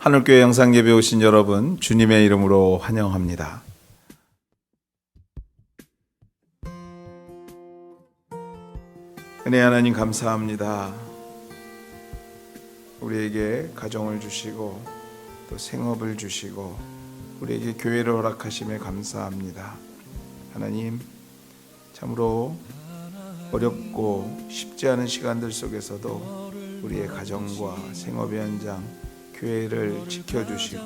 하늘교회 영상예배 오신 여러분, 주님의 이름으로 환영합니다. 은혜 하나님 감사합니다. 우리에게 가정을 주시고 또 생업을 주시고 우리에게 교회를 허락하심에 감사합니다. 하나님, 참으로 어렵고 쉽지 않은 시간들 속에서도 우리의 가정과 생업의 현장, 교회를 지켜주시고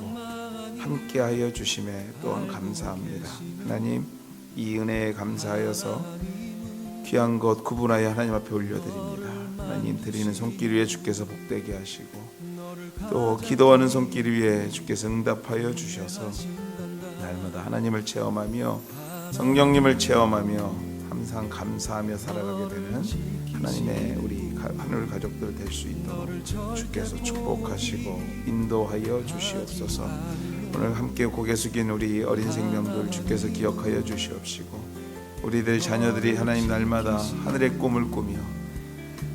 함께하여 주심에 또한 감사합니다. 하나님, 이 은혜에 감사하여서 귀한 것 구분하여 하나님 앞에 올려드립니다. 하나님, 드리는 손길 위에 주께서 복되게 하시고 또 기도하는 손길 위에 주께서 응답하여 주셔서 날마다 하나님을 체험하며 성령님을 체험하며 항상 감사하며 살아가게 되는 하나님의 우리 하늘 가족들 될 수 있도록 주께서 축복하시고 인도하여 주시옵소서. 오늘 함께 고개 숙인 우리 어린 생명들 주께서 기억하여 주시옵시고 우리들 자녀들이 하나님 날마다 하늘의 꿈을 꾸며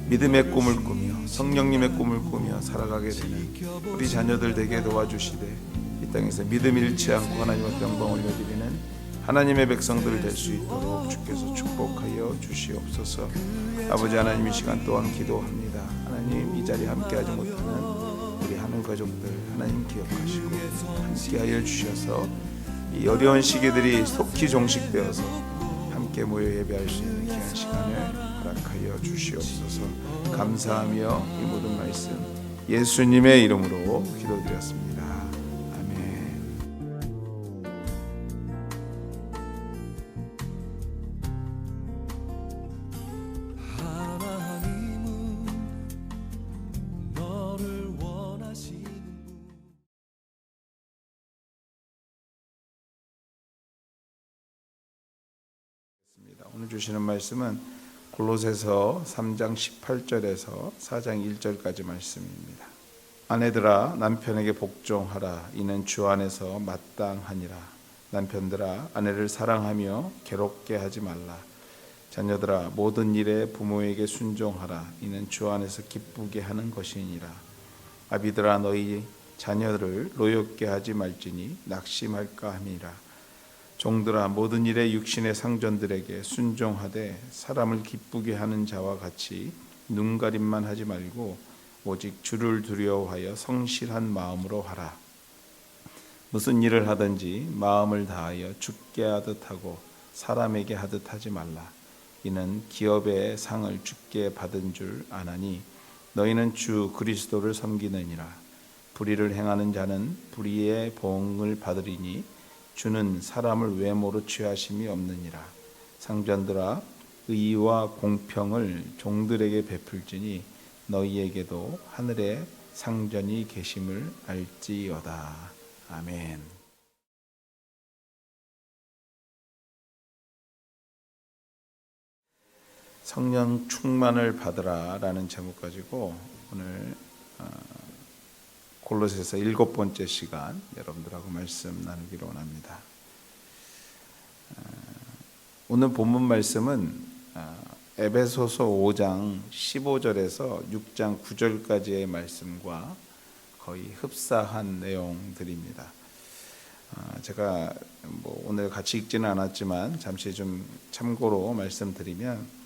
믿음의 꿈을 꾸며 성령님의 꿈을 꾸며 살아가게 되는 우리 자녀들 되게 도와주시되 이 땅에서 믿음 잃지 않고 하나님 앞에 영광 올려드리는 하나님의 백성들 될 수 있도록 주께서 축복하여 주시옵소서. 아버지 하나님, 이 시간 또한 기도합니다. 하나님, 이 자리에 함께하지 못하는 우리 하늘 가족들 하나님 기억하시고 함께하여 주셔서 이 어려운 시기들이 속히 종식되어서 함께 모여 예배할 수 있는 귀한 시간을 허락하여 주시옵소서. 감사하며 이 모든 말씀 예수님의 이름으로 기도드렸습니다. 오늘 주시는 말씀은 골로새서 3장 18절에서 4장 1절까지 말씀입니다. 아내들아, 남편에게 복종하라. 이는 주 안에서 마땅하니라. 남편들아, 아내를 사랑하며 괴롭게 하지 말라. 자녀들아, 모든 일에 부모에게 순종하라. 이는 주 안에서 기쁘게 하는 것이니라. 아비들아, 너희 자녀를 노엽게 하지 말지니 낙심할까 함이라. 종들아, 모든 일에 육신의 상전들에게 순종하되 사람을 기쁘게 하는 자와 같이 눈가림만 하지 말고 오직 주를 두려워하여 성실한 마음으로 하라. 무슨 일을 하든지 마음을 다하여 주께 하듯 하고 사람에게 하듯 하지 말라. 이는 기업의 상을 주께 받은 줄 아나니 너희는 주 그리스도를 섬기느니라. 불의를 행하는 자는 불의의 보응을 받으리니 주는 사람을 외모로 취하심이 없느니라. 상전들아, 의와 공평을 종들에게 베풀지니 너희에게도 하늘에 상전이 계심을 알지어다. 아멘. 성령 충만을 받으라 라는 제목 가지고 오늘 골로새서 7번째 시간 여러분들하고 말씀 나누기로 원합니다. 오늘 본문 말씀은 에베소서 5장 15절에서 6장 9절까지의 말씀과 거의 흡사한 내용들입니다. 제가 오늘 같이 읽지는 않았지만 잠시 좀 참고로 말씀드리면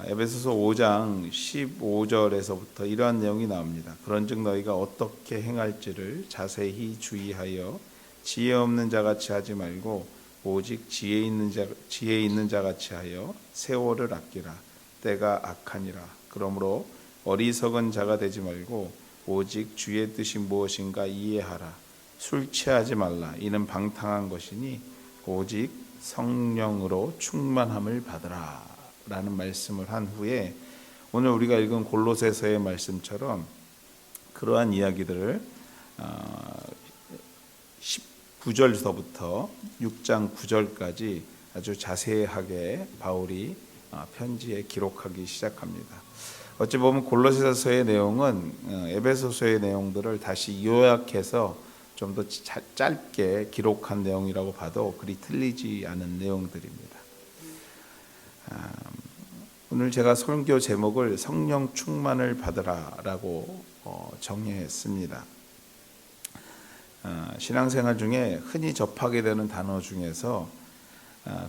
에베소서 5장 15절에서부터 이러한 내용이 나옵니다. 그런즉 너희가 어떻게 행할지를 자세히 주의하여 지혜 없는 자같이 하지 말고 오직 지혜 있는 자같이 하여 세월을 아끼라. 때가 악하니라. 그러므로 어리석은 자가 되지 말고 오직 주의 뜻이 무엇인가 이해하라. 술 취하지 말라. 이는 방탕한 것이니 오직 성령으로 충만함을 받으라. 라는 말씀을 한 후에 오늘 우리가 읽은 골로새서의 말씀처럼 그러한 이야기들을 19절서부터 6장 9절까지 아주 자세하게 바울이 편지에 기록하기 시작합니다. 어찌 보면 골로새서의 내용은 에베소서의 내용들을 다시 요약해서 좀 더 짧게 기록한 내용이라고 봐도 그리 틀리지 않은 내용들입니다. 오늘 제가 설교 제목을 성령 충만을 받으라라고 정했습니다. 신앙생활 중에 흔히 접하게 되는 단어 중에서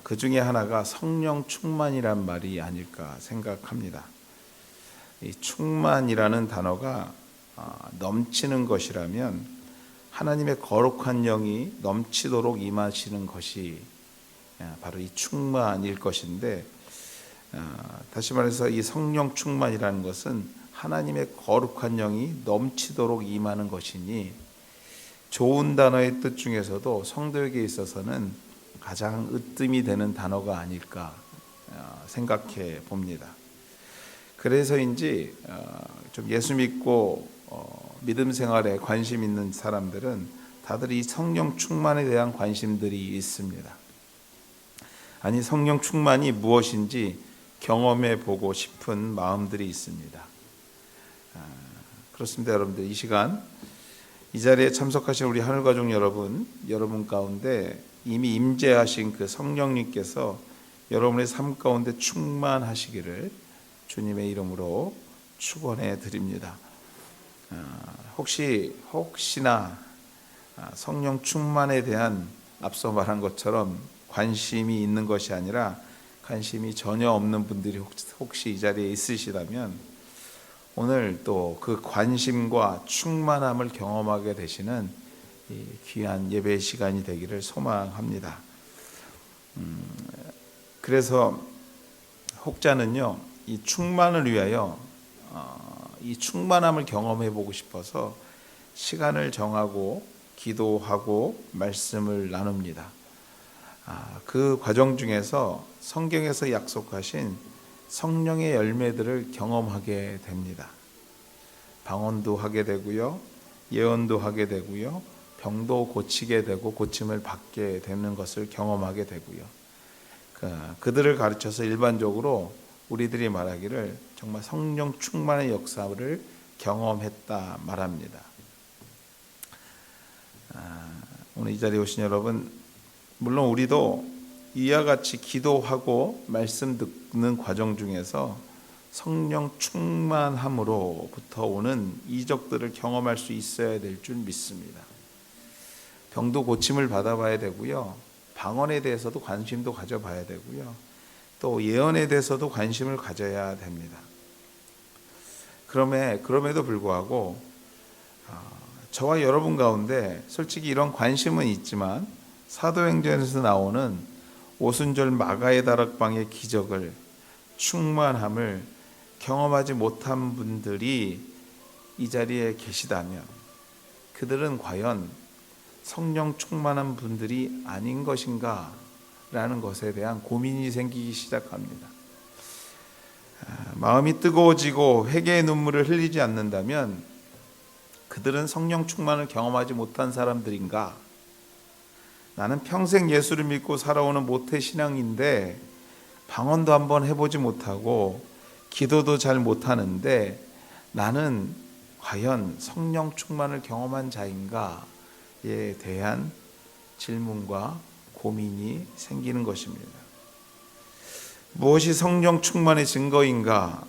그 중에 하나가 성령 충만이란 말이 아닐까 생각합니다. 이 충만이라는 단어가 넘치는 것이라면 하나님의 거룩한 영이 넘치도록 임하시는 것이 바로 이 충만일 것인데, 다시 말해서 이 성령 충만이라는 것은 하나님의 거룩한 영이 넘치도록 임하는 것이니 좋은 단어의 뜻 중에서도 성도에게 있어서는 가장 으뜸이 되는 단어가 아닐까 생각해 봅니다. 그래서인지 좀 예수 믿고 믿음 생활에 관심 있는 사람들은 다들 이 성령 충만에 대한 관심들이 있습니다. 아니, 성령 충만이 무엇인지 경험해 보고 싶은 마음들이 있습니다. 그렇습니다. 여러분들, 이 시간 이 자리에 참석하신 우리 하늘가족 여러분 가운데 이미 임재하신 그 성령님께서 여러분의 삶 가운데 충만하시기를 주님의 이름으로 축원해 드립니다. 혹시나 성령 충만에 대한 앞서 말한 것처럼 관심이 있는 것이 아니라 관심이 전혀 없는 분들이 혹시 이 자리에 있으시다면 오늘 또 그 관심과 충만함을 경험하게 되시는 이 귀한 예배 시간이 되기를 소망합니다. 그래서 혹자는요, 이 충만을 위하여 이 충만함을 경험해 보고 싶어서 시간을 정하고 기도하고 말씀을 나눕니다. 그 과정 중에서 성경에서 약속하신 성령의 열매들을 경험하게 됩니다. 방언도 하게 되고요, 예언도 하게 되고요, 병도 고치게 되고 고침을 받게 되는 것을 경험하게 되고요. 그들을 가르쳐서 일반적으로 우리들이 말하기를 정말 성령 충만의 역사를 경험했다 말합니다. 오늘 이 자리에 오신 여러분, 물론 우리도 이와 같이 기도하고 말씀 듣는 과정 중에서 성령 충만함으로부터 오는 이적들을 경험할 수 있어야 될 줄 믿습니다. 병도 고침을 받아봐야 되고요, 방언에 대해서도 관심도 가져봐야 되고요, 또 예언에 대해서도 관심을 가져야 됩니다. 그럼에도 불구하고 저와 여러분 가운데 솔직히 이런 관심은 있지만 사도행전에서 나오는 오순절 마가의 다락방의 기적을, 충만함을 경험하지 못한 분들이 이 자리에 계시다면 그들은 과연 성령 충만한 분들이 아닌 것인가 라는 것에 대한 고민이 생기기 시작합니다. 마음이 뜨거워지고 회개의 눈물을 흘리지 않는다면 그들은 성령 충만을 경험하지 못한 사람들인가? 나는 평생 예수를 믿고 살아오는 모태신앙인데 방언도 한번 해보지 못하고 기도도 잘 못하는데 나는 과연 성령 충만을 경험한 자인가에 대한 질문과 고민이 생기는 것입니다. 무엇이 성령 충만의 증거인가?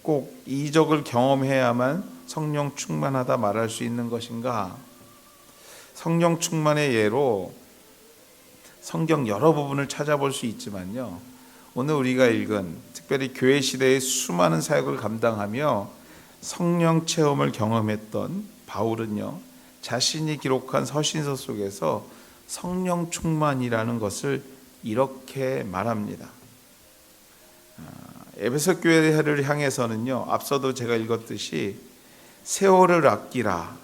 꼭 이적을 경험해야만 성령 충만하다 말할 수 있는 것인가? 성령 충만의 예로 성경 여러 부분을 찾아볼 수 있지만요, 오늘 우리가 읽은 특별히 교회 시대의 수많은 사역을 감당하며 성령 체험을 경험했던 바울은요, 자신이 기록한 서신서 속에서 성령 충만이라는 것을 이렇게 말합니다. 에베소 교회를 향해서는요, 앞서도 제가 읽었듯이 세월을 아끼라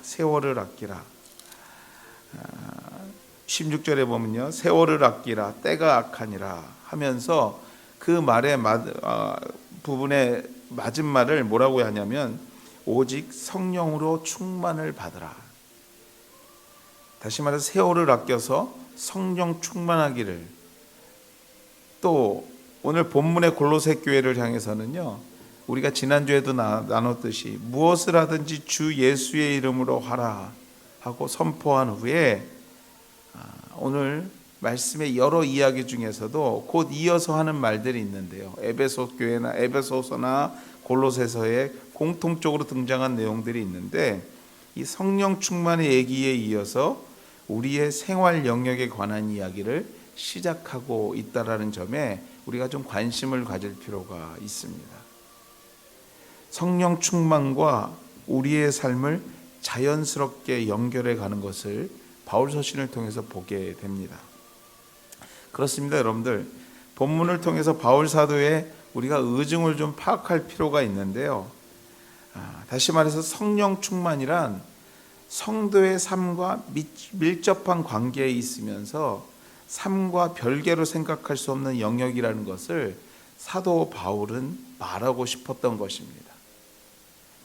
16절에 보면요, 세월을 아끼라 때가 악하니라 하면서 그 말의 부분의 맞은말을 뭐라고 하냐면 오직 성령으로 충만을 받으라. 다시 말해서 세월을 아껴서 성령 충만하기를. 또 오늘 본문의 골로새 교회를 향해서는요, 우리가 지난주에도 나눴듯이 무엇을 하든지 주 예수의 이름으로 하라 하고 선포한 후에 오늘 말씀의 여러 이야기 중에서도 곧 이어서 하는 말들이 있는데요, 에베소 교회나 에베소서나 골로새서에 공통적으로 등장한 내용들이 있는데 이 성령 충만의 얘기에 이어서 우리의 생활 영역에 관한 이야기를 시작하고 있다라는 점에 우리가 좀 관심을 가질 필요가 있습니다. 성령 충만과 우리의 삶을 자연스럽게 연결해 가는 것을 바울 서신을 통해서 보게 됩니다. 그렇습니다, 여러분들. 본문을 통해서 바울 사도의 우리가 의중을 좀 파악할 필요가 있는데요. 다시 말해서 성령 충만이란 성도의 삶과 밀접한 관계에 있으면서 삶과 별개로 생각할 수 없는 영역이라는 것을 사도 바울은 말하고 싶었던 것입니다.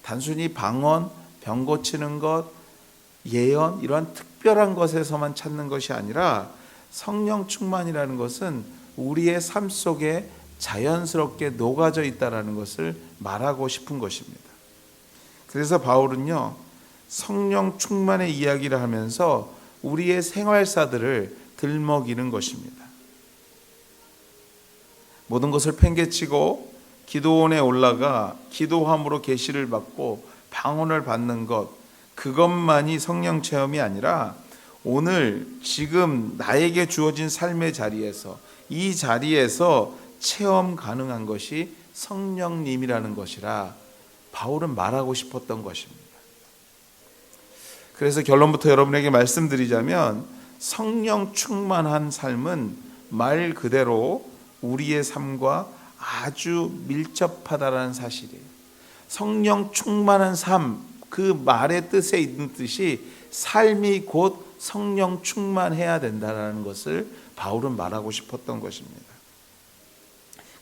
단순히 방언, 병 고치는 것, 예언 이러한 특별한 것에서만 찾는 것이 아니라 성령 충만이라는 것은 우리의 삶 속에 자연스럽게 녹아져 있다는 것을 말하고 싶은 것입니다. 그래서 바울은요, 성령 충만의 이야기를 하면서 우리의 생활사들을 들먹이는 것입니다. 모든 것을 팽개치고 기도원에 올라가 기도함으로 계시를 받고 방언을 받는 것, 그것만이 성령 체험이 아니라 오늘 지금 나에게 주어진 삶의 자리에서, 이 자리에서 체험 가능한 것이 성령님이라는 것이라 바울은 말하고 싶었던 것입니다. 그래서 결론부터 여러분에게 말씀드리자면 성령 충만한 삶은 말 그대로 우리의 삶과 아주 밀접하다라는 사실이에요. 성령 충만한 삶, 그 말의 뜻에 있는 뜻이 삶이 곧 성령 충만해야 된다는 것을 바울은 말하고 싶었던 것입니다.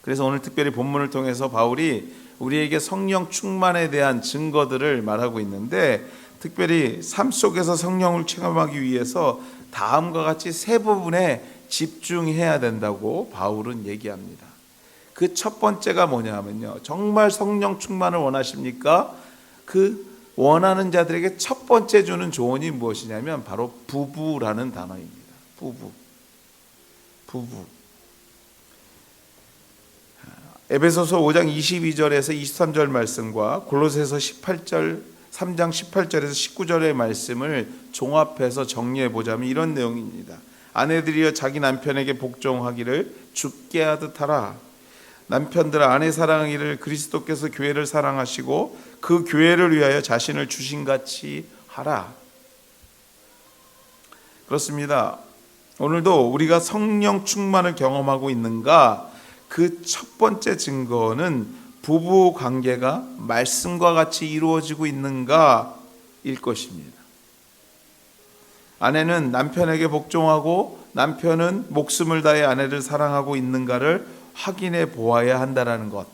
그래서 오늘 특별히 본문을 통해서 바울이 우리에게 성령 충만에 대한 증거들을 말하고 있는데, 특별히 삶 속에서 성령을 체험하기 위해서 다음과 같이 세 부분에 집중해야 된다고 바울은 얘기합니다. 그 첫 번째가 뭐냐면요, 정말 성령 충만을 원하십니까? 그 원하는 자들에게 첫 번째 주는 조언이 무엇이냐면 바로 부부라는 단어입니다. 부부. 에베소서 5장 22절에서 23절 말씀과 골로새서 3장 18절에서 19절의 말씀을 종합해서 정리해 보자면 이런 내용입니다. 아내들이여 자기 남편에게 복종하기를 주께 하듯 하라. 남편들아 아내 사랑하기를 그리스도께서 교회를 사랑하시고 그 교회를 위하여 자신을 주신같이 하라. 그렇습니다. 오늘도 우리가 성령 충만을 경험하고 있는가? 그 첫 번째 증거는 부부 관계가 말씀과 같이 이루어지고 있는가일 것입니다. 아내는 남편에게 복종하고 남편은 목숨을 다해 아내를 사랑하고 있는가를 확인해 보아야 한다는 것.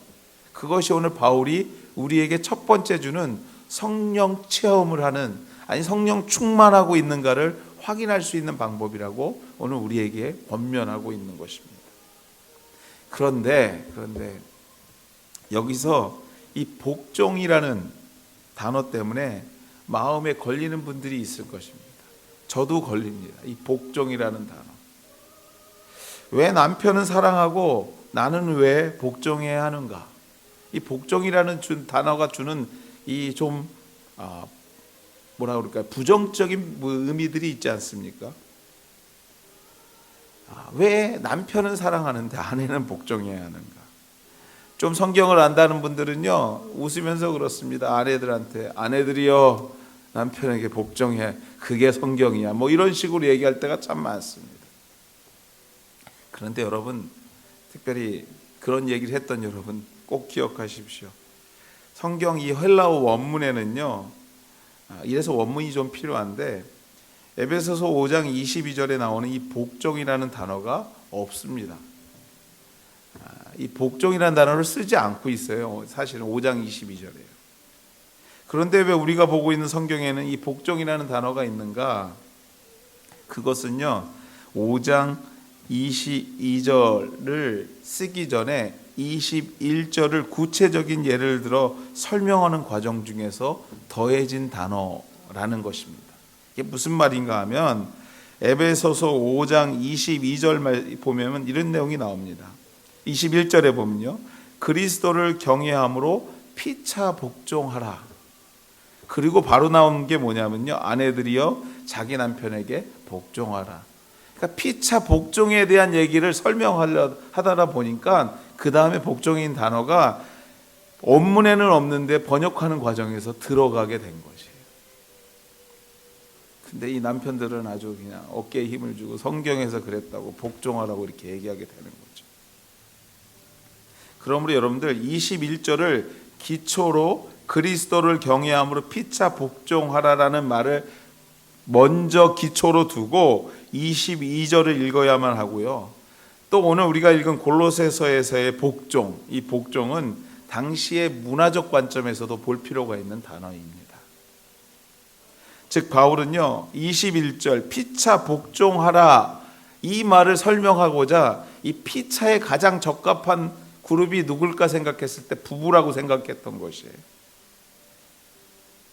그것이 오늘 바울이 우리에게 첫 번째 주는 성령 체험을 하는, 아니 성령 충만하고 있는가를 확인할 수 있는 방법이라고 오늘 우리에게 권면하고 있는 것입니다. 그런데 여기서 이 복종이라는 단어 때문에 마음에 걸리는 분들이 있을 것입니다. 저도 걸립니다. 이 복종이라는 단어. 왜 남편은 사랑하고 나는 왜 복종해야 하는가? 이 복종이라는 단어가 주는 이 좀 뭐라 그럴까요? 부정적인 의미들이 있지 않습니까? 왜 남편은 사랑하는데 아내는 복종해야 하는가? 좀 성경을 안다는 분들은요, 웃으면서 그렇습니다. 아내들한테, 아내들이여 남편에게 복종해, 그게 성경이야, 뭐 이런 식으로 얘기할 때가 참 많습니다. 그런데 여러분, 특별히 그런 얘기를 했던 여러분 꼭 기억하십시오. 성경 이 헬라어 원문에는요, 이래서 원문이 좀 필요한데 에베소서 5장 22절에 나오는 이 복종이라는 단어가 없습니다. 이 복종이라는 단어를 쓰지 않고 있어요. 사실은 5장 22절에요. 그런데 왜 우리가 보고 있는 성경에는 이 복종이라는 단어가 있는가? 그것은요, 5장 22절을 쓰기 전에 21절을 구체적인 예를 들어 설명하는 과정 중에서 더해진 단어라는 것입니다. 이게 무슨 말인가 하면 에베소서 5장 22절 보면 이런 내용이 나옵니다. 21절에 보면요, 그리스도를 경외함으로 피차 복종하라. 그리고 바로 나온 게 뭐냐면요, 아내들이여 자기 남편에게 복종하라. 그러니까 피차 복종에 대한 얘기를 설명하다 보니까 그 다음에 복종인 단어가 원문에는 없는데 번역하는 과정에서 들어가게 된 것이에요. 근데 이 남편들은 아주 그냥 어깨에 힘을 주고 성경에서 그랬다고 복종하라고 이렇게 얘기하게 되는 거죠. 그러므로 여러분들 21절을 기초로 그리스도를 경외함으로 피차 복종하라라는 말을 먼저 기초로 두고 22절을 읽어야만 하고요. 또 오늘 우리가 읽은 골로새서에서의 복종, 이 복종은 당시의 문화적 관점에서도 볼 필요가 있는 단어입니다. 즉 바울은요 21절 피차 복종하라 이 말을 설명하고자 이 피차에 가장 적합한 그룹이 누굴까 생각했을 때 부부라고 생각했던 것이에요.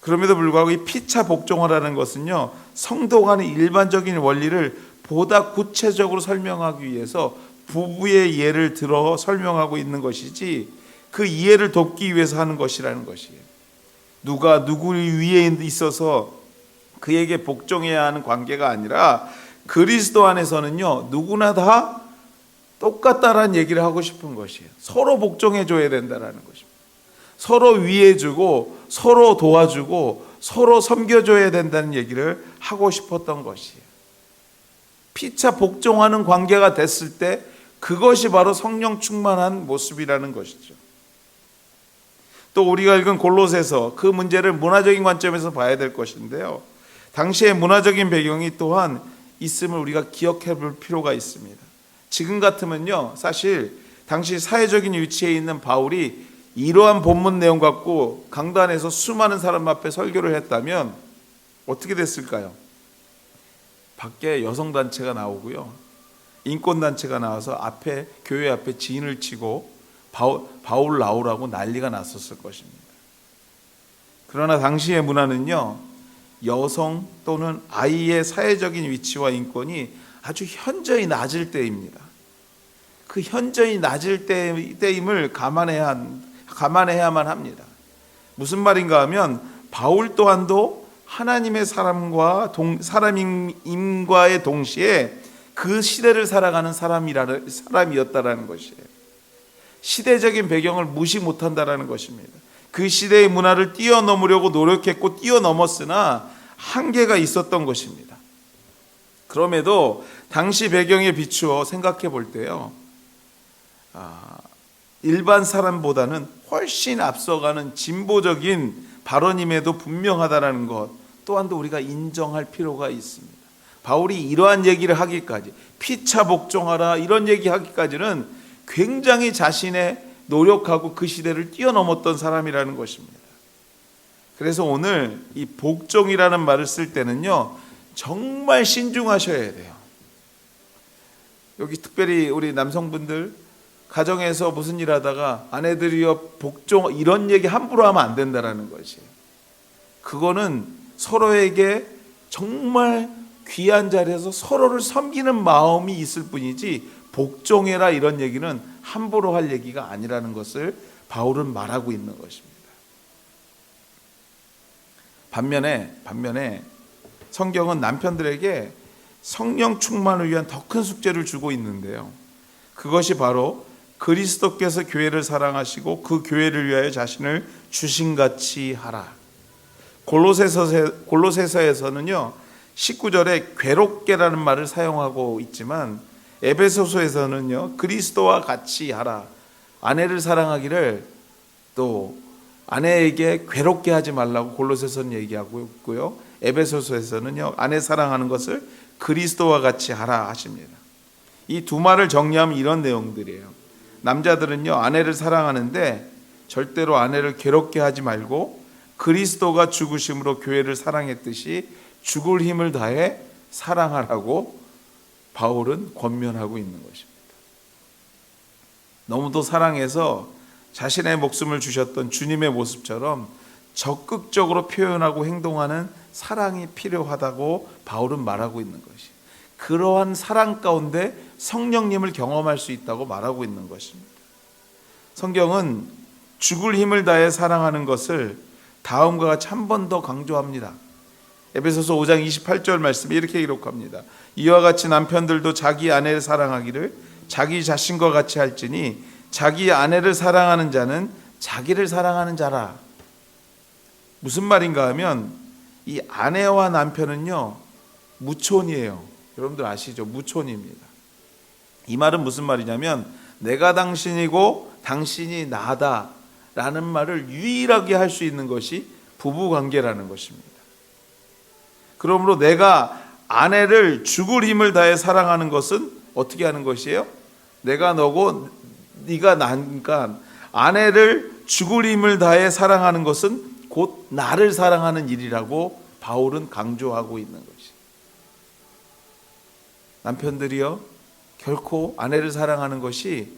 그럼에도 불구하고 이 피차 복종하라는 것은요 성도 간의 일반적인 원리를 보다 구체적으로 설명하기 위해서 부부의 예를 들어 설명하고 있는 것이지 그 이해를 돕기 위해서 하는 것이라는 것이에요. 누가 누구 위에 있어서 그에게 복종해야 하는 관계가 아니라 그리스도 안에서는요 누구나 다 똑같다라는 얘기를 하고 싶은 것이에요. 서로 복종해 줘야 된다라는 것입니다. 서로 위해주고 서로 도와주고 서로 섬겨줘야 된다는 얘기를 하고 싶었던 것이에요. 피차 복종하는 관계가 됐을 때 그것이 바로 성령 충만한 모습이라는 것이죠. 또 우리가 읽은 골로새서 그 문제를 문화적인 관점에서 봐야 될 것인데요. 당시의 문화적인 배경이 또한 있음을 우리가 기억해 볼 필요가 있습니다. 지금 같으면요 사실 당시 사회적인 위치에 있는 바울이 이러한 본문 내용 갖고 강단에서 수많은 사람 앞에 설교를 했다면 어떻게 됐을까요? 밖에 여성단체가 나오고요 인권단체가 나와서 교회 앞에 진을 치고 바울 나오라고 난리가 났었을 것입니다. 그러나 당시의 문화는요 여성 또는 아이의 사회적인 위치와 인권이 아주 현저히 낮을 때입니다. 그 현저히 낮을 때임을 감안해야만 합니다. 무슨 말인가 하면 바울 또한도 하나님의 사람임과의 동시에 그 시대를 살아가는 사람이었다라는 것이에요. 시대적인 배경을 무시 못한다라는 것입니다. 그 시대의 문화를 뛰어넘으려고 노력했고 뛰어넘었으나 한계가 있었던 것입니다. 그럼에도 당시 배경에 비추어 생각해 볼 때요 일반 사람보다는 훨씬 앞서가는 진보적인 발언임에도 분명하다는 것 또한도 우리가 인정할 필요가 있습니다. 바울이 이러한 얘기를 하기까지 피차 복종하라 이런 얘기하기까지는 굉장히 자신의 노력하고 그 시대를 뛰어넘었던 사람이라는 것입니다. 그래서 오늘 이 복종이라는 말을 쓸 때는요 정말 신중하셔야 돼요. 여기 특별히 우리 남성분들 가정에서 무슨 일 하다가 아내들이여 복종 이런 얘기 함부로 하면 안 된다라는 것이에요. 그거는 서로에게 정말 귀한 자리에서 서로를 섬기는 마음이 있을 뿐이지 복종해라 이런 얘기는 함부로 할 얘기가 아니라는 것을 바울은 말하고 있는 것입니다. 반면에 성경은 남편들에게 성령 충만을 위한 더 큰 숙제를 주고 있는데요. 그것이 바로 그리스도께서 교회를 사랑하시고 그 교회를 위하여 자신을 주신같이 하라. 골로새서에서는요 19절에 괴롭게라는 말을 사용하고 있지만 에베소서에서는요 그리스도와 같이 하라. 아내를 사랑하기를 또 아내에게 괴롭게 하지 말라고 골로새서는 얘기하고 있고요. 에베소서에서는요 아내 사랑하는 것을 그리스도와 같이 하라 하십니다. 이 두 말을 정리하면 이런 내용들이에요. 남자들은요 아내를 사랑하는데 절대로 아내를 괴롭게 하지 말고 그리스도가 죽으심으로 교회를 사랑했듯이 죽을 힘을 다해 사랑하라고 바울은 권면하고 있는 것입니다. 너무도 사랑해서 자신의 목숨을 주셨던 주님의 모습처럼 적극적으로 표현하고 행동하는 사랑이 필요하다고 바울은 말하고 있는 것이에요. 그러한 사랑 가운데 성령님을 경험할 수 있다고 말하고 있는 것입니다. 성경은 죽을 힘을 다해 사랑하는 것을 다음과 같이 한 번 더 강조합니다. 에베소서 5장 28절 말씀에 이렇게 기록합니다. 이와 같이 남편들도 자기 아내를 사랑하기를 자기 자신과 같이 할지니 자기 아내를 사랑하는 자는 자기를 사랑하는 자라. 무슨 말인가 하면 이 아내와 남편은요 무촌이에요. 여러분들 아시죠? 무촌입니다. 이 말은 무슨 말이냐면 내가 당신이고 당신이 나다 라는 말을 유일하게 할 수 있는 것이 부부관계라는 것입니다. 그러므로 내가 아내를 죽을 힘을 다해 사랑하는 것은 어떻게 하는 것이에요? 내가 너고 네가 나니까 아내를 죽을 힘을 다해 사랑하는 것은 곧 나를 사랑하는 일이라고 바울은 강조하고 있는 것이에요. 남편들이요 결코 아내를 사랑하는 것이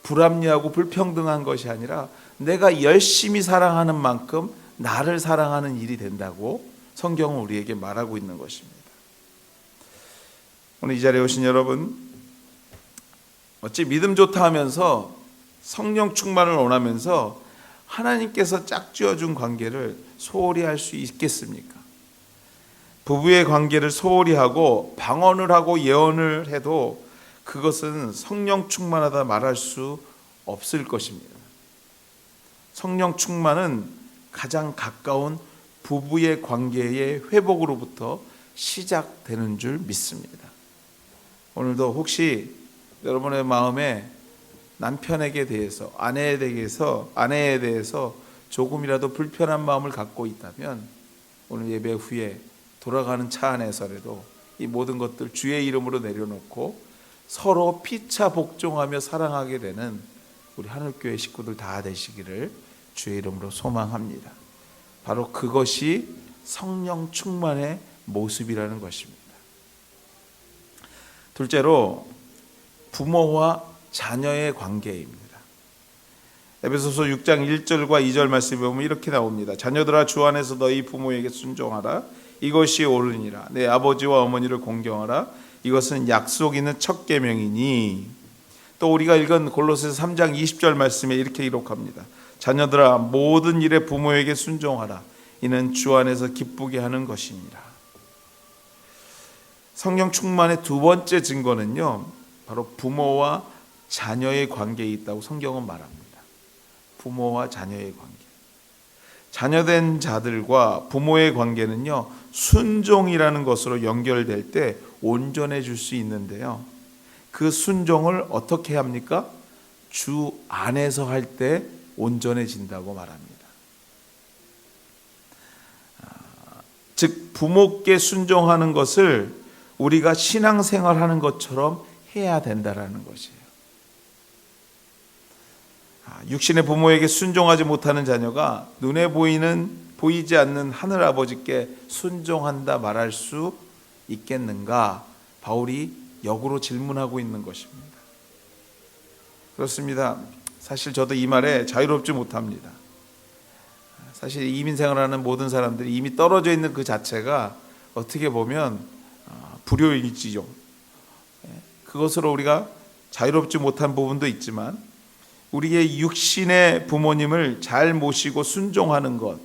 불합리하고 불평등한 것이 아니라 내가 열심히 사랑하는 만큼 나를 사랑하는 일이 된다고 성경은 우리에게 말하고 있는 것입니다. 오늘 이 자리에 오신 여러분, 어찌 믿음 좋다 하면서 성령 충만을 원하면서 하나님께서 짝지어준 관계를 소홀히 할 수 있겠습니까? 부부의 관계를 소홀히 하고 방언을 하고 예언을 해도 그것은 성령 충만하다 말할 수 없을 것입니다. 성령 충만은 가장 가까운 부부의 관계의 회복으로부터 시작되는 줄 믿습니다. 오늘도 혹시 여러분의 마음에 남편에게 대해서 아내에 대해서 조금이라도 불편한 마음을 갖고 있다면 오늘 예배 후에 돌아가는 차 안에서라도 이 모든 것들 주의 이름으로 내려놓고 서로 피차 복종하며 사랑하게 되는 우리 하늘교회 식구들 다 되시기를 주의 이름으로 소망합니다. 바로 그것이 성령 충만의 모습이라는 것입니다. 둘째로 부모와 자녀의 관계입니다. 에베소서 6장 1절과 2절 말씀에 보면 이렇게 나옵니다. 자녀들아 주 안에서 너희 부모에게 순종하라. 이것이 옳으니라. 내 아버지와 어머니를 공경하라. 이것은 약속 있는 첫 계명이니. 또 우리가 읽은 골로새서 3장 20절 말씀에 이렇게 기록합니다. 자녀들아 모든 일에 부모에게 순종하라. 이는 주 안에서 기쁘게 하는 것이니라. 성령 충만의 두 번째 증거는요, 바로 부모와 자녀의 관계에 있다고 성경은 말합니다. 부모와 자녀의 관계. 자녀된 자들과 부모의 관계는요, 순종이라는 것으로 연결될 때 온전해질 수 있는데요. 그 순종을 어떻게 합니까? 주 안에서 할 때 온전해진다고 말합니다. 즉 부모께 순종하는 것을 우리가 신앙생활하는 것처럼 해야 된다라는 것이에요. 육신의 부모에게 순종하지 못하는 자녀가 눈에 보이지 않는 하늘 아버지께 순종한다 말할 수 있겠는가? 바울이 역으로 질문하고 있는 것입니다. 그렇습니다. 사실 저도 이 말에 자유롭지 못합니다. 사실 이민생활하는 모든 사람들이 이미 떨어져 있는 그 자체가 어떻게 보면 불효일지요. 그것으로 우리가 자유롭지 못한 부분도 있지만 우리의 육신의 부모님을 잘 모시고 순종하는 것,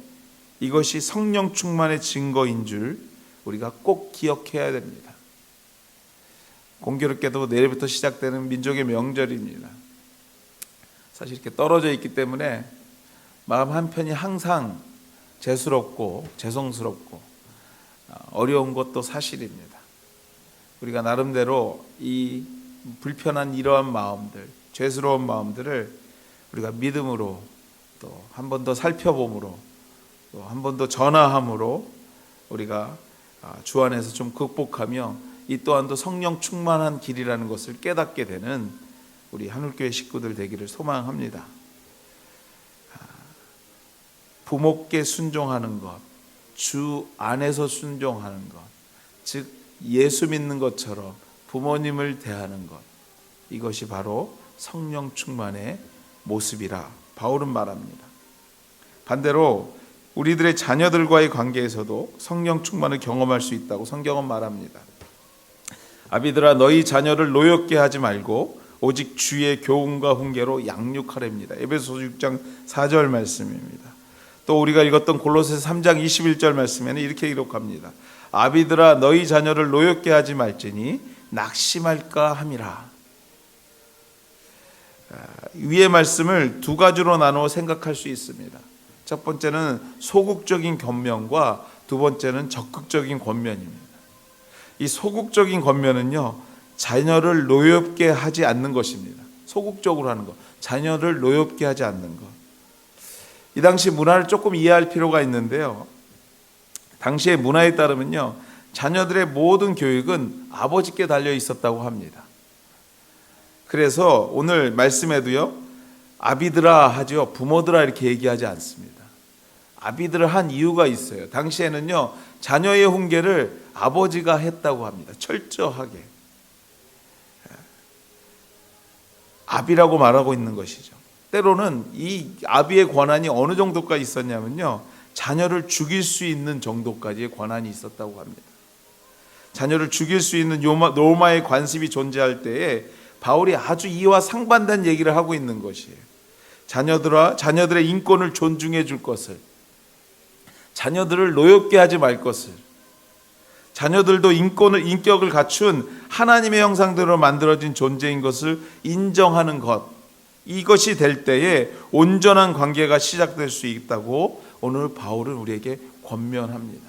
이것이 성령 충만의 증거인 줄 우리가 꼭 기억해야 됩니다. 공교롭게도 내일부터 시작되는 민족의 명절입니다. 사실 이렇게 떨어져 있기 때문에 마음 한편이 항상 죄스럽고 죄송스럽고 어려운 것도 사실입니다. 우리가 나름대로 이 불편한 이러한 마음들, 죄스러운 마음들을 우리가 믿음으로 또 한 번 더 살펴봄으로 또 한 번 더 전화함으로 우리가 주 안에서 좀 극복하며 이 또한도 성령 충만한 길이라는 것을 깨닫게 되는 우리 하늘교회 식구들 되기를 소망합니다. 부모께 순종하는 것, 주 안에서 순종하는 것, 즉 예수 믿는 것처럼 부모님을 대하는 것, 이것이 바로 성령 충만의 모습이라 바울은 말합니다. 반대로 우리들의 자녀들과의 관계에서도 성령 충만을 경험할 수 있다고 성경은 말합니다. 아비들아 너희 자녀를 노엽게 하지 말고 오직 주의 교훈과 훈계로 양육하랍니다. 에베소서 6장 4절 말씀입니다. 또 우리가 읽었던 골로새서 3장 21절 말씀에는 이렇게 기록합니다. 아비들아 너희 자녀를 노엽게 하지 말지니 낙심할까 함이라. 위의 말씀을 두 가지로 나누어 생각할 수 있습니다. 첫 번째는 소극적인 권면과 두 번째는 적극적인 권면입니다. 이 소극적인 권면은요, 자녀를 노엽게 하지 않는 것입니다. 소극적으로 하는 것, 자녀를 노엽게 하지 않는 것. 이 당시 문화를 조금 이해할 필요가 있는데요, 당시의 문화에 따르면요, 자녀들의 모든 교육은 아버지께 달려 있었다고 합니다. 그래서 오늘 말씀에도요, 아비들아 하죠. 부모들아 이렇게 얘기하지 않습니다. 아비들을 한 이유가 있어요. 당시에는요, 자녀의 훈계를 아버지가 했다고 합니다. 철저하게. 아비라고 말하고 있는 것이죠. 때로는 이 아비의 권한이 어느 정도까지 있었냐면요, 자녀를 죽일 수 있는 정도까지의 권한이 있었다고 합니다. 자녀를 죽일 수 있는 로마의 관습이 존재할 때에 바울이 아주 이와 상반된 얘기를 하고 있는 것이에요. 자녀들의 인권을 존중해 줄 것을, 자녀들을 노엽게 하지 말 것을, 자녀들도 인격을 갖춘 하나님의 형상대로 만들어진 존재인 것을 인정하는 것, 이것이 될 때에 온전한 관계가 시작될 수 있다고 오늘 바울은 우리에게 권면합니다.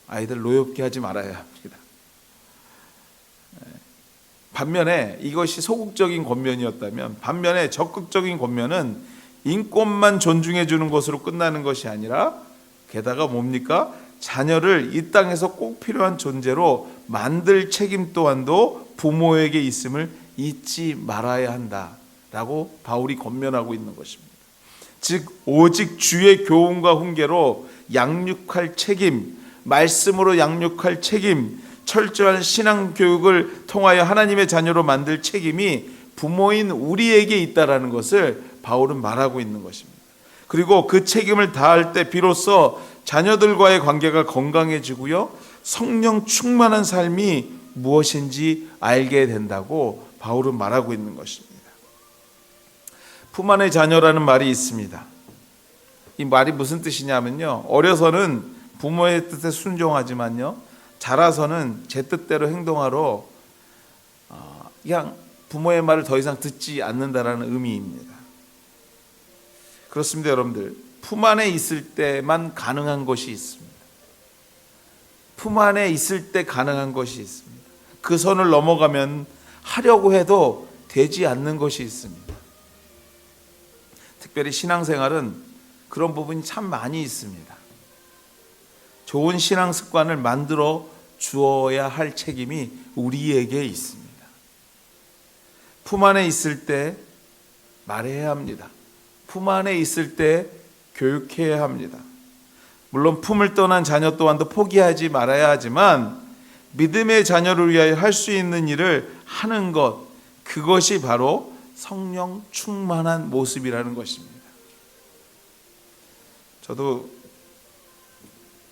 아이들 노엽게 하지 말아야 합니다. 반면에 이것이 소극적인 권면이었다면, 반면에 적극적인 권면은 인권만 존중해 주는 것으로 끝나는 것이 아니라, 게다가 뭡니까? 자녀를 이 땅에서 꼭 필요한 존재로 만들 책임 또한도 부모에게 있음을 잊지 말아야 한다라고 바울이 권면하고 있는 것입니다. 즉 오직 주의 교훈과 훈계로 양육할 책임, 말씀으로 양육할 책임, 철저한 신앙 교육을 통하여 하나님의 자녀로 만들 책임이 부모인 우리에게 있다라는 것을 바울은 말하고 있는 것입니다. 그리고 그 책임을 다할 때 비로소 자녀들과의 관계가 건강해지고요, 성령 충만한 삶이 무엇인지 알게 된다고 바울은 말하고 있는 것입니다. 품 안의 자녀라는 말이 있습니다. 이 말이 무슨 뜻이냐면요, 어려서는 부모의 뜻에 순종하지만요, 자라서는 제 뜻대로 행동하러 그냥 부모의 말을 더 이상 듣지 않는다라는 의미입니다. 그렇습니다, 여러분들. 품 안에 있을 때만 가능한 것이 있습니다. 품 안에 있을 때 가능한 것이 있습니다. 그 선을 넘어가면 하려고 해도 되지 않는 것이 있습니다. 특별히 신앙생활은 그런 부분이 참 많이 있습니다. 좋은 신앙 습관을 만들어 주어야 할 책임이 우리에게 있습니다. 품 안에 있을 때 말해야 합니다. 품 안에 있을 때 교육해야 합니다. 물론 품을 떠난 자녀 또한도 포기하지 말아야 하지만, 믿음의 자녀를 위하여 할 수 있는 일을 하는 것, 그것이 바로 성령 충만한 모습이라는 것입니다. 저도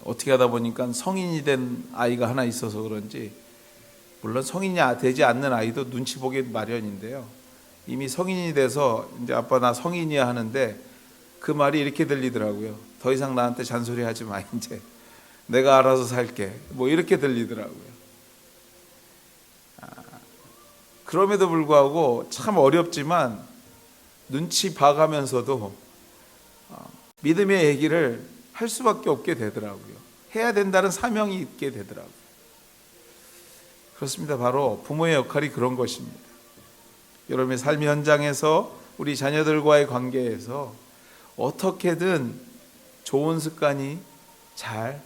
어떻게 하다 보니까 성인이 된 아이가 하나 있어서 그런지, 물론 성인이 되지 않는 아이도 눈치 보기 마련인데요, 이미 성인이 돼서 이제 아빠 나 성인이야 하는데 그 말이 이렇게 들리더라고요. 더 이상 나한테 잔소리하지 마, 이제 내가 알아서 살게, 뭐 이렇게 들리더라고요. 그럼에도 불구하고 참 어렵지만 눈치 봐가면서도 믿음의 얘기를 할 수밖에 없게 되더라고요. 해야 된다는 사명이 있게 되더라고요. 그렇습니다. 바로 부모의 역할이 그런 것입니다. 여러분의 삶 현장에서, 우리 자녀들과의 관계에서 어떻게든 좋은 습관이 잘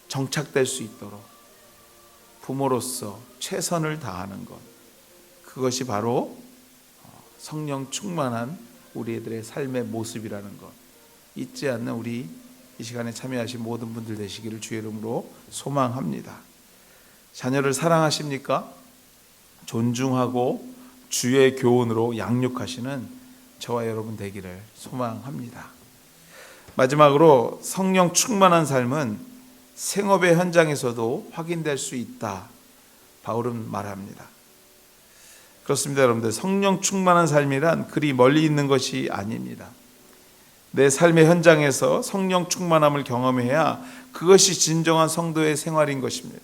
정착될 수 있도록 부모로서 최선을 다하는 것, 그것이 바로 성령 충만한 우리들의 삶의 모습이라는 것, 잊지 않는 우리 이 시간에 참여하신 모든 분들 되시기를 주의 이름으로 소망합니다. 자녀를 사랑하십니까? 존중하고 주의 교훈으로 양육하시는 저와 여러분 되기를 소망합니다. 마지막으로 성령 충만한 삶은 생업의 현장에서도 확인될 수 있다, 바울은 말합니다. 그렇습니다, 여러분들. 성령 충만한 삶이란 그리 멀리 있는 것이 아닙니다. 내 삶의 현장에서 성령 충만함을 경험해야 그것이 진정한 성도의 생활인 것입니다.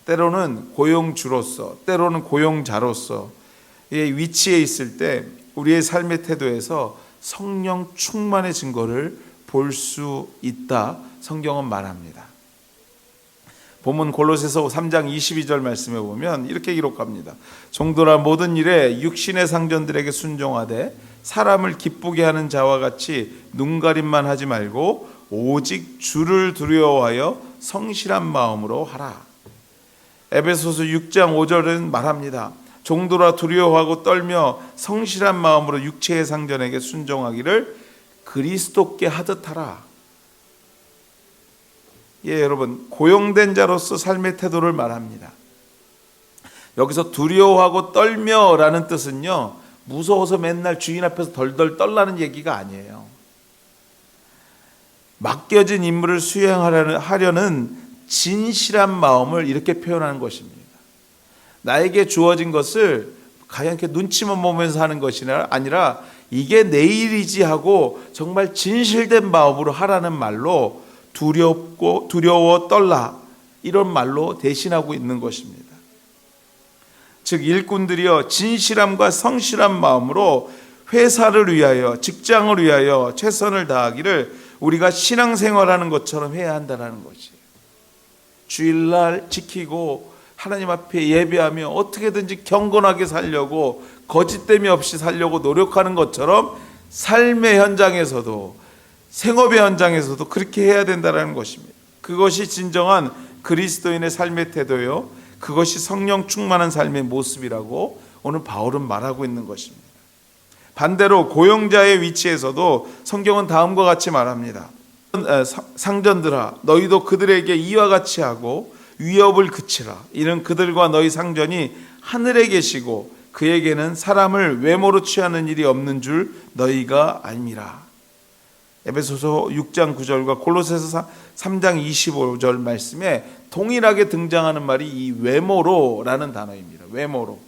때로는 고용주로서, 때로는 고용자로서의 위치에 있을 때 우리의 삶의 태도에서 성령 충만의 증거를 볼 수 있다, 성경은 말합니다. 본문 골로새서 3장 22절 말씀에 보면 이렇게 기록합니다. 종들아 모든 일에 육신의 상전들에게 순종하되 사람을 기쁘게 하는 자와 같이 눈가림만 하지 말고 오직 주를 두려워하여 성실한 마음으로 하라. 에베소서 6장 5절은 말합니다. 종들아 두려워하고 떨며 성실한 마음으로 육체의 상전에게 순종하기를 그리스도께 하듯 하라. 예, 여러분, 고용된 자로서 삶의 태도를 말합니다. 여기서 두려워하고 떨며라는 뜻은요, 무서워서 맨날 주인 앞에서 덜덜 떨라는 얘기가 아니에요. 맡겨진 임무를 수행하려는 진실한 마음을 이렇게 표현하는 것입니다. 나에게 주어진 것을 그냥 이렇게 눈치만 보면서 하는 것이 아니라 이게 내 일이지 하고 정말 진실된 마음으로 하라는 말로 두려워 떨라, 이런 말로 대신하고 있는 것입니다. 즉 일꾼들이여 진실함과 성실한 마음으로 회사를 위하여, 직장을 위하여 최선을 다하기를 우리가 신앙생활하는 것처럼 해야 한다는 것이에요. 주일날 지키고 하나님 앞에 예배하며 어떻게든지 경건하게 살려고, 거짓됨이 없이 살려고 노력하는 것처럼 삶의 현장에서도, 생업의 현장에서도 그렇게 해야 된다는 것입니다. 그것이 진정한 그리스도인의 삶의 태도요, 그것이 성령 충만한 삶의 모습이라고 오늘 바울은 말하고 있는 것입니다. 반대로 고용자의 위치에서도 성경은 다음과 같이 말합니다. 상전들아 너희도 그들에게 이와 같이 하고 위협을 그치라. 이는 그들과 너희 상전이 하늘에 계시고 그에게는 사람을 외모로 취하는 일이 없는 줄 너희가 알미라. 에베소서 6장 9절과 골로새서 3장 25절 말씀에 동일하게 등장하는 말이 이 외모로라는 단어입니다. 외모로.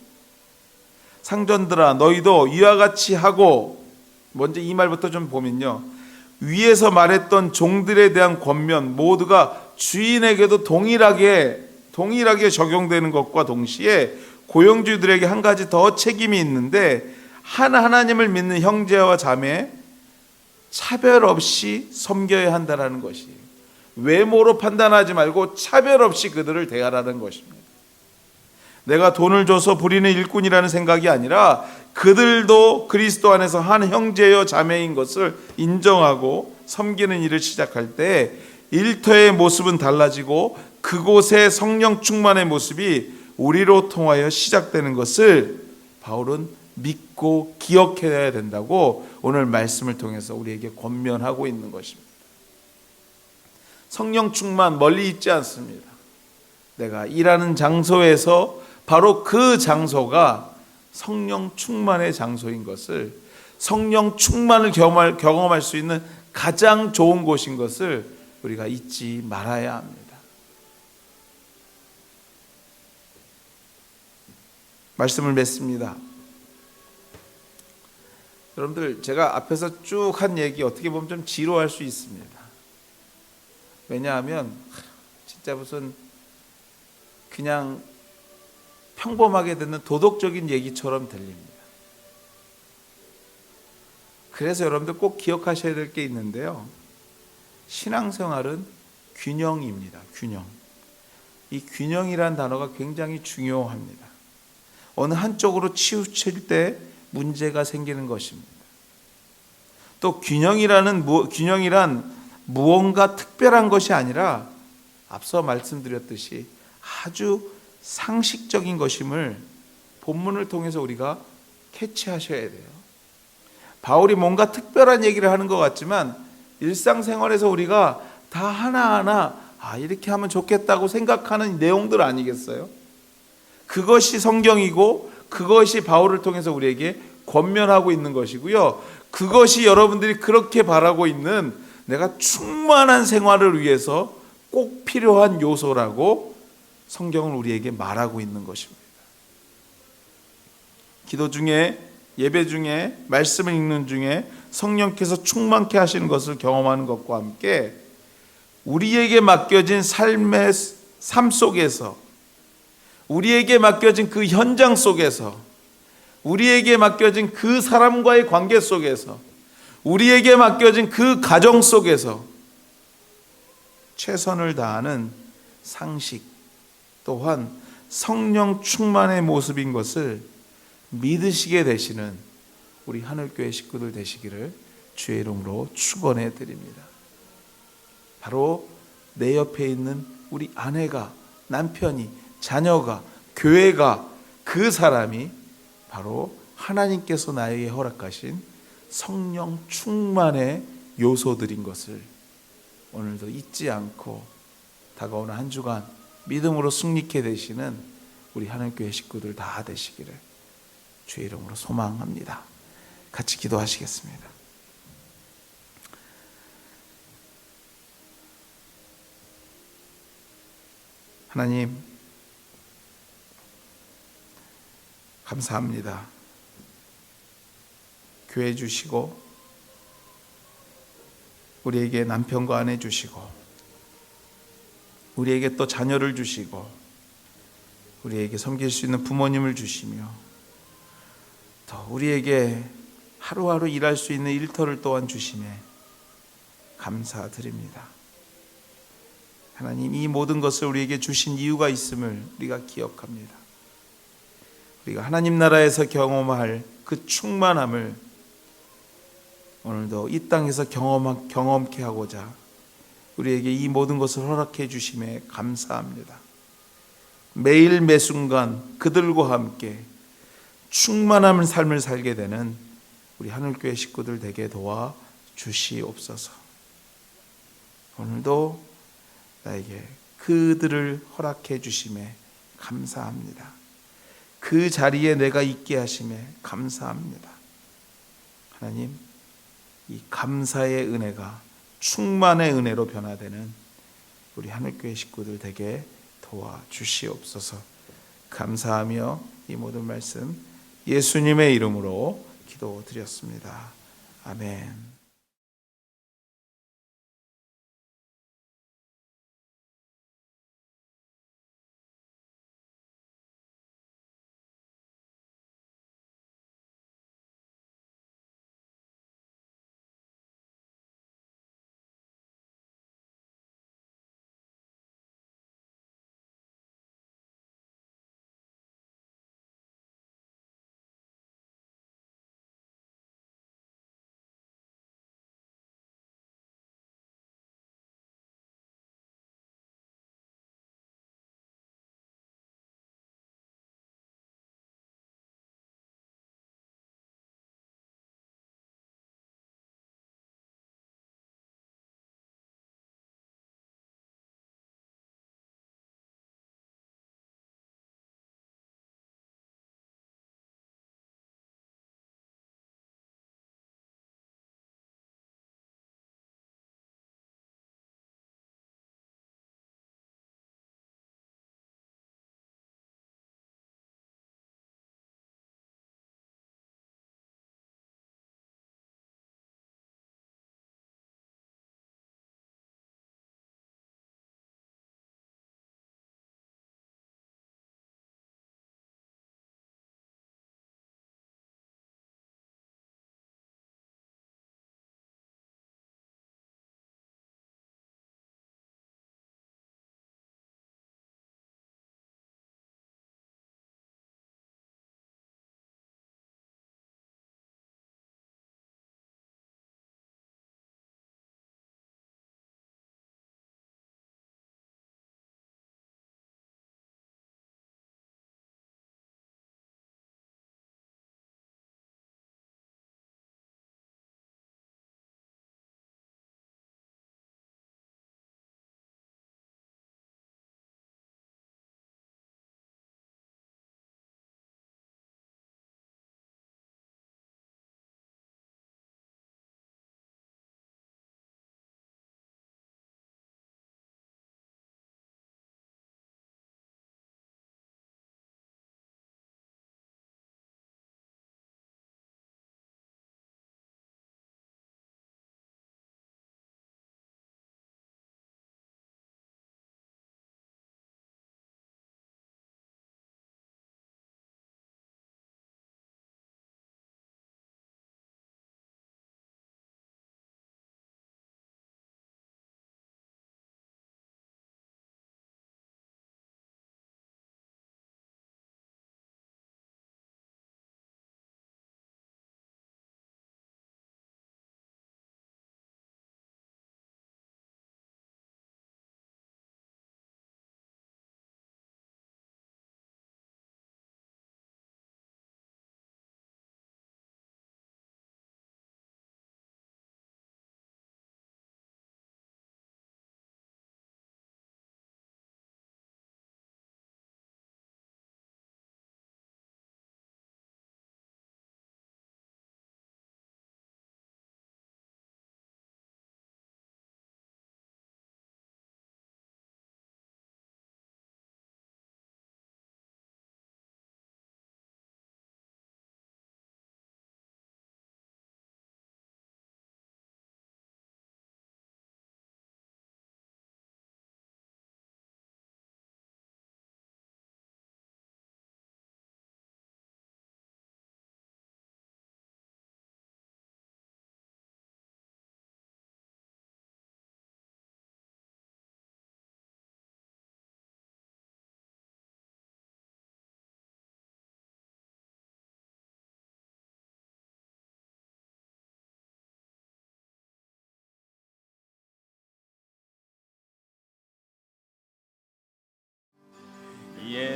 상전들아 너희도 이와 같이 하고, 먼저 이 말부터 좀 보면요, 위에서 말했던 종들에 대한 권면 모두가 주인에게도 동일하게 적용되는 것과 동시에 고용주들에게 한 가지 더 책임이 있는데, 하나님을 믿는 형제와 자매 차별 없이 섬겨야 한다는 것이에요. 외모로 판단하지 말고 차별 없이 그들을 대하라는 것입니다. 내가 돈을 줘서 부리는 일꾼이라는 생각이 아니라 그들도 그리스도 안에서 한 형제여 자매인 것을 인정하고 섬기는 일을 시작할 때 일터의 모습은 달라지고 그곳의 성령 충만의 모습이 우리로 통하여 시작되는 것을 바울은 믿고 기억해야 된다고 오늘 말씀을 통해서 우리에게 권면하고 있는 것입니다. 성령 충만 멀리 있지 않습니다. 내가 일하는 장소에서 바로 그 장소가 성령 충만의 장소인 것을, 성령 충만을 경험할 수 있는 가장 좋은 곳인 것을 우리가 잊지 말아야 합니다. 말씀을 맺습니다. 여러분들, 제가 앞에서 쭉 한 얘기 어떻게 보면 좀 지루할 수 있습니다. 왜냐하면 진짜 무슨 그냥 평범하게 듣는 도덕적인 얘기처럼 들립니다. 그래서 여러분들 꼭 기억하셔야 될 게 있는데요, 신앙생활은 균형입니다. 균형. 이 균형이란 단어가 굉장히 중요합니다. 어느 한쪽으로 치우칠 때 문제가 생기는 것입니다. 또 균형이란 무언가 특별한 것이 아니라 앞서 말씀드렸듯이 아주 상식적인 것임을 본문을 통해서 우리가 캐치하셔야 돼요. 바울이 뭔가 특별한 얘기를 하는 것 같지만 일상생활에서 우리가 다 하나하나 이렇게 하면 좋겠다고 생각하는 내용들 아니겠어요? 그것이 성경이고 그것이 바울을 통해서 우리에게 권면하고 있는 것이고요, 그것이 여러분들이 그렇게 바라고 있는 내가 충만한 생활을 위해서 꼭 필요한 요소라고 성경은 우리에게 말하고 있는 것입니다. 기도 중에, 예배 중에, 말씀을 읽는 중에 성령께서 충만케 하시는 것을 경험하는 것과 함께 우리에게 맡겨진 삶 속에서, 우리에게 맡겨진 그 현장 속에서, 우리에게 맡겨진 그 사람과의 관계 속에서, 우리에게 맡겨진 그 가정 속에서 최선을 다하는 상식, 또한 성령 충만의 모습인 것을 믿으시게 되시는 우리 하늘교회 식구들 되시기를 주의 이름으로 축원해 드립니다. 바로 내 옆에 있는 우리 아내가, 남편이, 자녀가, 교회가, 그 사람이 바로 하나님께서 나에게 허락하신 성령 충만의 요소들인 것을 오늘도 잊지 않고 다가오는 한 주간 믿음으로 승리케 되시는 우리 하늘교회 식구들 다 되시기를 주의 이름으로 소망합니다. 같이 기도하시겠습니다. 하나님, 감사합니다. 교회 주시고 우리에게 남편과 아내 주시고 우리에게 또 자녀를 주시고 우리에게 섬길 수 있는 부모님을 주시며 또 우리에게 하루하루 일할 수 있는 일터를 또한 주심에 감사드립니다. 하나님, 이 모든 것을 우리에게 주신 이유가 있음을 우리가 기억합니다. 우리가 하나님 나라에서 경험할 그 충만함을 오늘도 이 땅에서 경험케 하고자 우리에게 이 모든 것을 허락해 주심에 감사합니다. 매일 매순간 그들과 함께 충만한 삶을 살게 되는 우리 하늘교회 식구들 되게 도와 주시옵소서. 오늘도 나에게 그들을 허락해 주심에 감사합니다. 그 자리에 내가 있게 하심에 감사합니다. 하나님, 이 감사의 은혜가 충만의 은혜로 변화되는 우리 하늘교회 식구들 되게 도와주시옵소서. 감사하며 이 모든 말씀 예수님의 이름으로 기도드렸습니다. 아멘.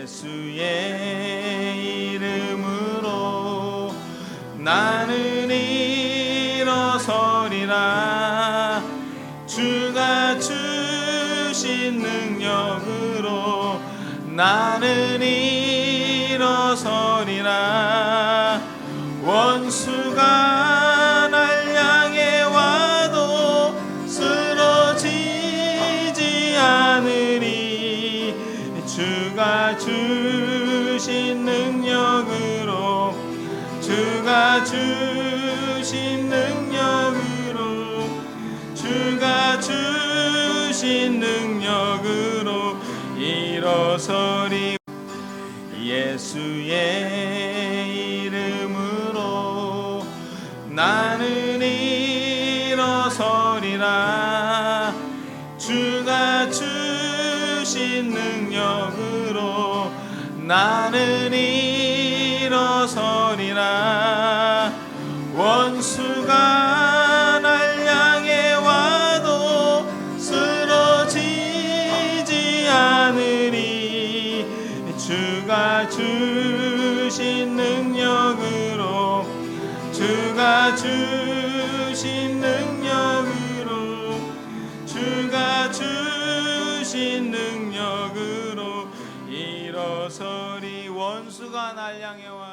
예수의 이름으로 나는 일어서리라. 주가 주신 능력으로 나는 일어서리라. 원수가 날 향해 와도 쓰러지지 않으리. 주가 주신 능력으로 주가 주신 능력으로 주가 주신 능력으로 일어서리. 예수의 이름으로 나는 일어서리라. 주가 주신 능력으로 나는 일어서리라. 원수가 날 향해 와도 쓰러지지 않으리. 주가 주신 능력으로 주가 주신 능력으로 주가 주신 능력으로 일어서리. 원수가 날 향해 와